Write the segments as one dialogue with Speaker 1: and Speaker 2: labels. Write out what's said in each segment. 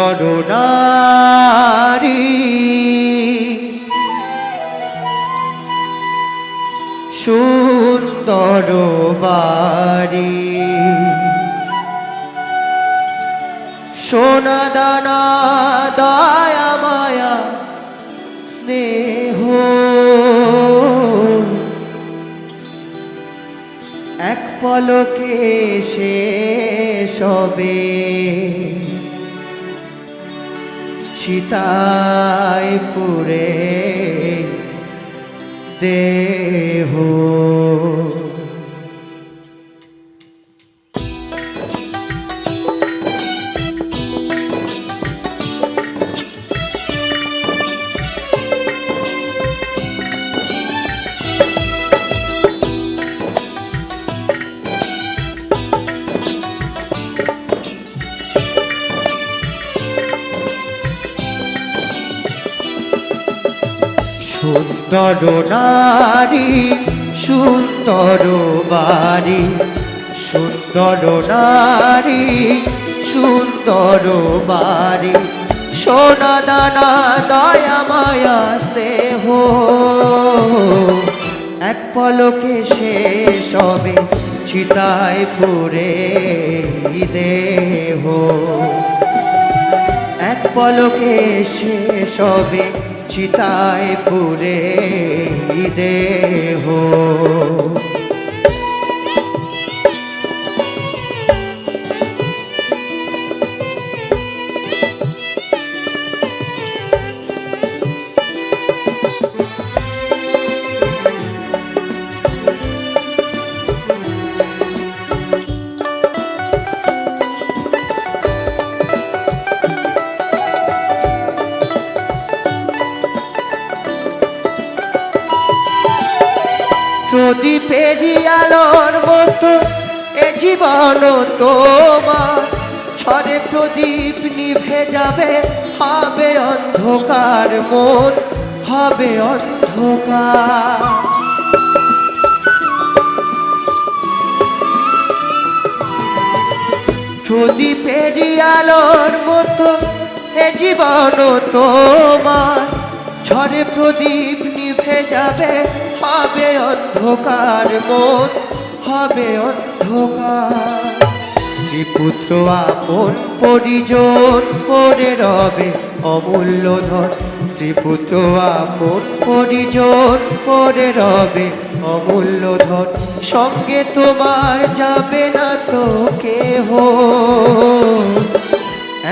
Speaker 1: সুন্দর নারী সুন্দর বাড়ি সোনা দানা দয়া মায়া স্নেহ এক পলকে শেষ হবে চিতায় পুরে দেহ সুন্দর নারী সুন্দর বাড়ি সুন্দর নারী সুন্দর বাড়ি সোনা দানা দয়া মায়া স্নেহ এক পলকে শেষ হবে চিতায় পুরে দেহ এক পলকে শেষ হবে চিতায় পুরে দেহ প্রদীপেরই আলোর মতো এ জীবন তোমার ছড়ে প্রদীপ নিভে যাবে হবে অন্ধকার মন হবে অন্ধকার প্রদীপেরই আলোর মতো এ জীবন তোমার ঝড়ে প্রদীপ নিভে যাবে হবে অন্ধকার মন হবে অন্ধকার স্ত্রী পুত্র আপন পরিজন করে রবে অমূল্য ধন স্ত্রী পুত্র আপন পরিজন করে রবে অমূল্য ধন সঙ্গে তোমার যাবে না তো কেহ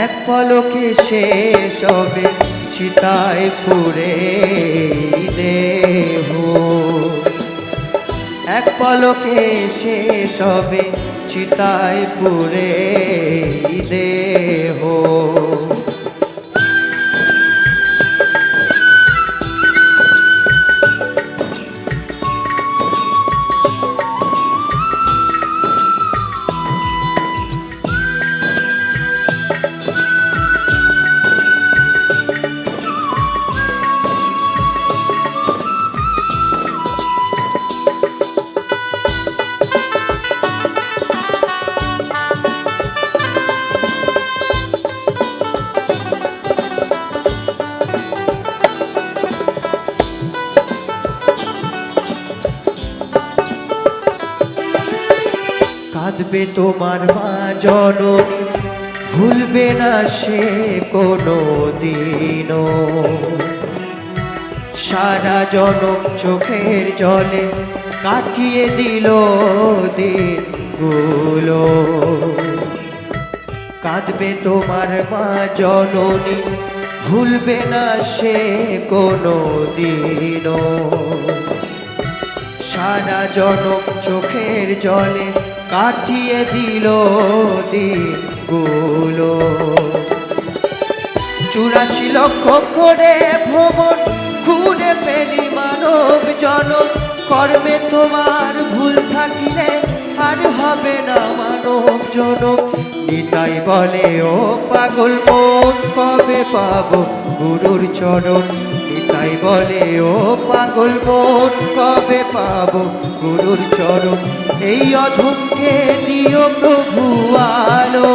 Speaker 1: এক পলকে শেষ হবে চিতায় পুরে দেহ এক পলকে শেষ হবে চিতায় পুরে দেহ কাঁদবে তোমার মা জননী ভুলবে না সে কোনো দিনও সারা জনম চোখের জলে কাটিয়ে দিল দিনগুলো কাঁদবে তোমার মা জননী ভুলবে না সে কোনো দিনও সারা জনম চোখের জলে কাটিয়ে দিল দিনগুলো 84 লক্ষ করে ভ্রমণ ঘুরে পেলি মানব জনম কর্মে তোমার ভুল থাকিলে আর হবে না মানব জনম নিতাই বলে ও পাগল মন কবে পাবো গুরুর চরণ নিতাই বলে ও পাগল মন কবে পাবো গুরুর চরণ এই অধমকে দিও প্রভু আলো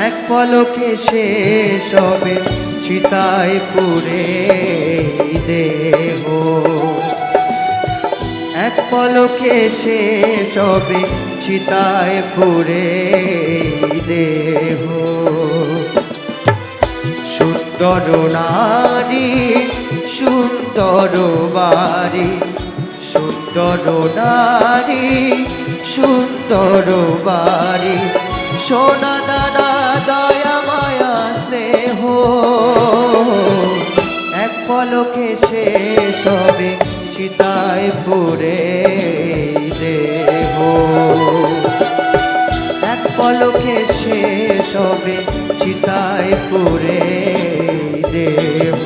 Speaker 1: এক পলকে শেষ হবে চিতায় পুরে এই দেহ, এক পলকে শেষ হবে চিতায় পুরে এই দেহ। সুন্দর নারী সুন্দর বাড়ি, সুন্দর নারী সুন্দর বাড়ি, সোনা দানা দয়া মায়া স্নেহ, এক পলকে শেষ হবে চিতায় পুরে এই দেহ, এক পলকে শেষ হবে চিতায় পুরে এই দেহ,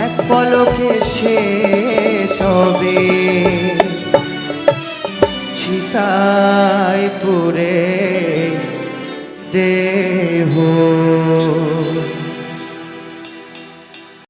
Speaker 1: এক পলকে শেষ হবে চিতায় পুরে দেহ।